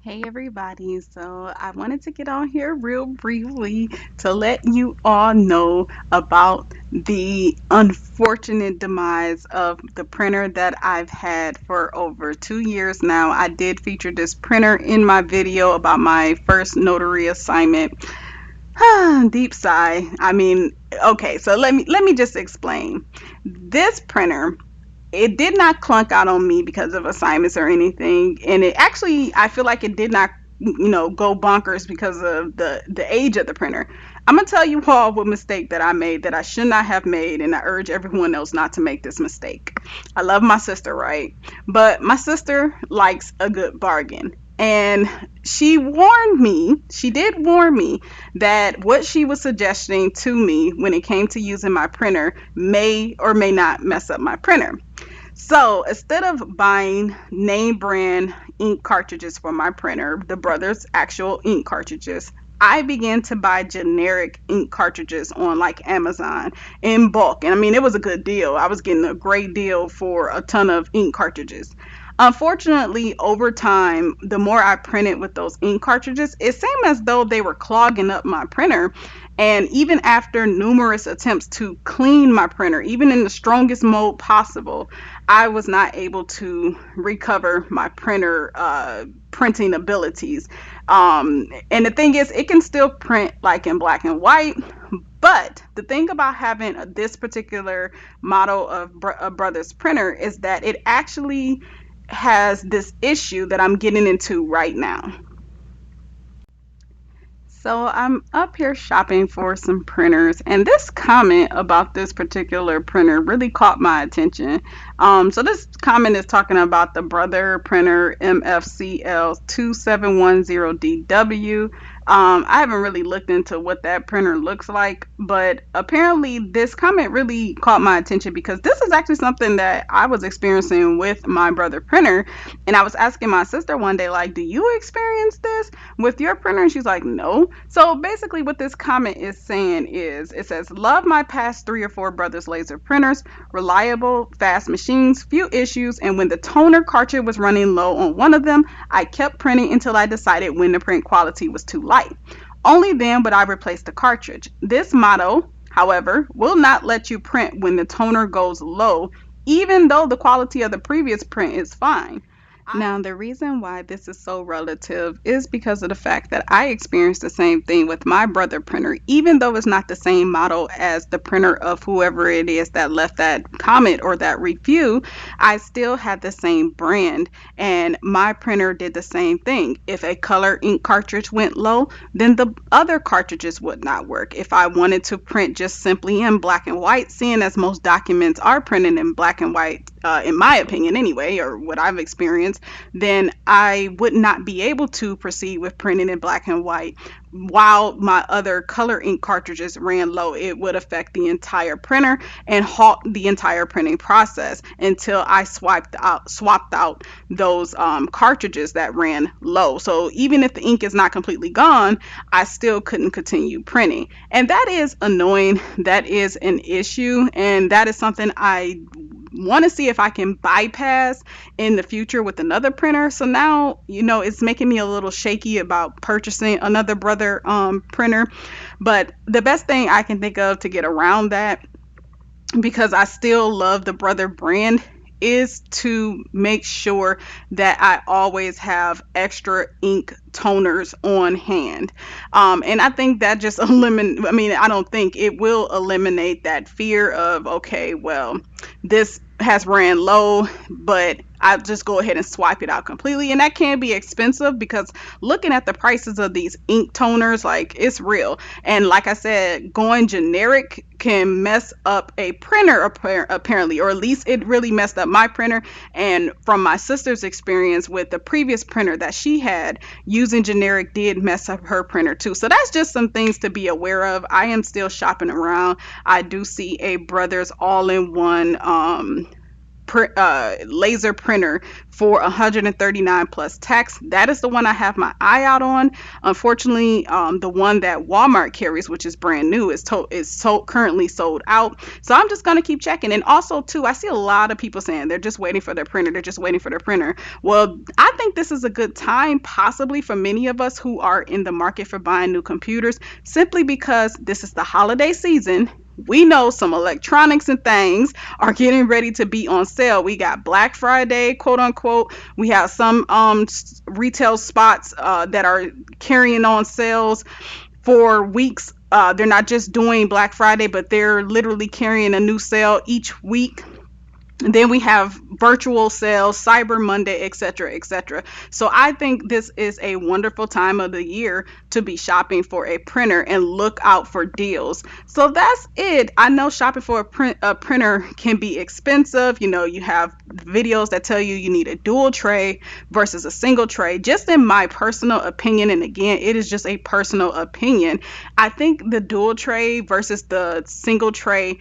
Hey everybody, so I wanted to get on here real briefly to let you all know about the unfortunate demise of the printer that I've had for over 2 years now. I did feature this printer in my video about my first notary assignment. Deep sigh. Okay, so let me just explain. This printer, it did not clunk out on me because of assignments or anything, and it actually, I feel like it did not go bonkers because of the age of the printer. I'm gonna tell you all what mistake that I made that I should not have made, and I urge everyone else not to make this mistake. I love my sister, right? But my sister likes a good bargain, and she did warn me that what she was suggesting to me when it came to using my printer may or may not mess up my printer. So instead of buying name brand ink cartridges for my printer, the Brothers actual ink cartridges, I began to buy generic ink cartridges on like Amazon in bulk. And I mean, it was a good deal. I was getting a great deal for a ton of ink cartridges. Unfortunately, over time, the more I printed with those ink cartridges, it seemed as though they were clogging up my printer. And even after numerous attempts to clean my printer, even in the strongest mode possible, I was not able to recover my printer printing abilities. And the thing is, it can still print like in black and white. But the thing about having this particular model of a Brothers printer is that it actually has this issue that I'm getting into right now. So I'm up here shopping for some printers, and this comment about this particular printer really caught my attention. So this comment is talking about the Brother printer MFCL 2710DW. I haven't really looked into what that printer looks like, but apparently this comment really caught my attention because this is actually something that I was experiencing with my Brother printer, and I was asking my sister one day, like, do you experience this with your printer? And she's like, no. So basically what this comment is saying is, it says, love my past 3 or 4 Brothers laser printers, reliable, fast machines, few issues, and when the toner cartridge was running low on one of them, I kept printing until I decided when the print quality was too light. Only then would I replace the cartridge. This model, however, will not let you print when the toner goes low, even though the quality of the previous print is fine. Now, the reason why this is so relative is because of the fact that I experienced the same thing with my Brother printer, even though it's not the same model as the printer of whoever it is that left that comment or that review. I still had the same brand, and my printer did the same thing. If a color ink cartridge went low, then the other cartridges would not work. If I wanted to print just simply in black and white, seeing as most documents are printed in black and white, in my opinion anyway, or what I've experienced, then I would not be able to proceed with printing in black and white. While my other color ink cartridges ran low, it would affect the entire printer and halt the entire printing process until I swapped out those cartridges that ran low. So even if the ink is not completely gone, I still couldn't continue printing. And that is annoying. That is an issue. And that is something I want to see if I can bypass in the future with another printer. So now, it's making me a little shaky about purchasing another Brother printer. But the best thing I can think of to get around that, because I still love the Brother brand, is to make sure that I always have extra ink toners on hand. And I think that just I don't think it will eliminate that fear of, okay, well, this has ran low, but I just go ahead and swipe it out completely. And that can be expensive because looking at the prices of these ink toners, like, it's real. And like I said, going generic can mess up a printer apparently, or at least it really messed up my printer. And from my sister's experience with the previous printer that she had, using generic did mess up her printer too. So that's just some things to be aware of. I am still shopping around. I do see a Brothers all-in-one laser printer for 139 plus tax. That is the one I have my eye out on. Unfortunately, the one that Walmart carries, which is brand new, is currently sold out. So I'm just gonna keep checking. And also too, I see a lot of people saying they're just waiting for their printer. They're just waiting for their printer. Well, I think this is a good time, possibly for many of us who are in the market for buying new computers, simply because this is the holiday season. We know some electronics and things are getting ready to be on sale. We got Black Friday, quote unquote. We have some retail spots that are carrying on sales for weeks. They're not just doing Black Friday, but they're literally carrying a new sale each week. And then we have virtual sales, Cyber Monday, etc., etc. So I think this is a wonderful time of the year to be shopping for a printer and look out for deals. So that's it. I know shopping for a printer can be expensive. You know, you have videos that tell you need a dual tray versus a single tray. Just in my personal opinion, and again, it is just a personal opinion, I think the dual tray versus the single tray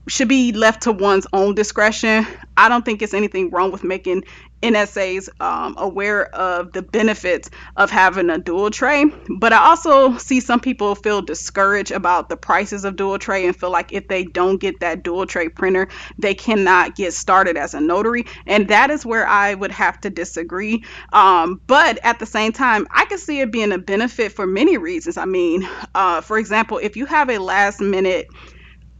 should be left to one's own discretion. I don't think it's anything wrong with making NSAs aware of the benefits of having a dual tray, but I also see some people feel discouraged about the prices of dual tray and feel like if they don't get that dual tray printer, they cannot get started as a notary, and that is where I would have to disagree. But at the same time, I can see it being a benefit for many reasons. I mean, for example, if you have a last minute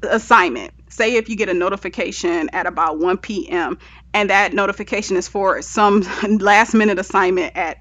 assignment, say if you get a notification at about 1 p.m. and that notification is for some last minute assignment at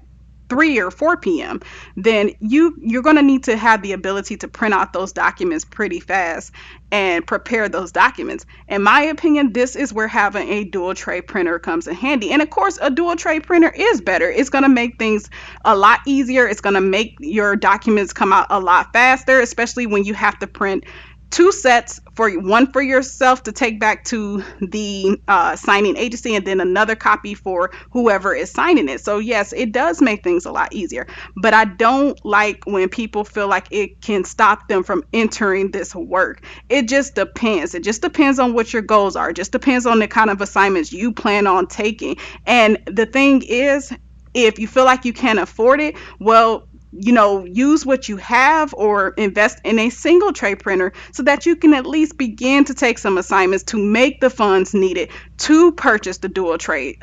3 or 4 p.m., then you're going to need to have the ability to print out those documents pretty fast and prepare those documents. In my opinion, this is where having a dual tray printer comes in handy. And of course, a dual tray printer is better. It's going to make things a lot easier. It's going to make your documents come out a lot faster, especially when you have to print two sets, for one for yourself to take back to the signing agency, and then another copy for whoever is signing it. So yes, it does make things a lot easier, but I don't like when people feel like it can stop them from entering this work. It just depends. It just depends on what your goals are. It just depends on the kind of assignments you plan on taking. And the thing is, if you feel like you can't afford it, well, use what you have or invest in a single tray printer so that you can at least begin to take some assignments to make the funds needed to purchase the dual tray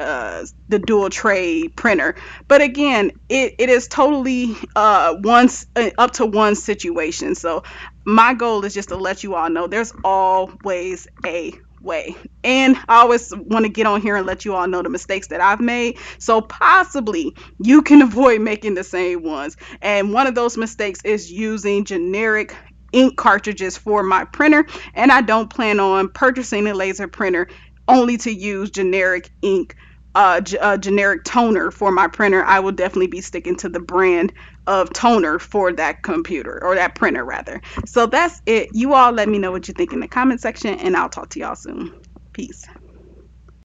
printer. But again, it is totally up to one situation. So my goal is just to let you all know there's always a way. And I always want to get on here and let you all know the mistakes that I've made, so possibly you can avoid making the same ones. And one of those mistakes is using generic ink cartridges for my printer, and I don't plan on purchasing a laser printer only to use generic ink, generic toner for my printer. I will definitely be sticking to the brand of toner for that computer, or that printer rather. So that's it. You all let me know what you think in the comment section, and I'll talk to y'all soon. Peace.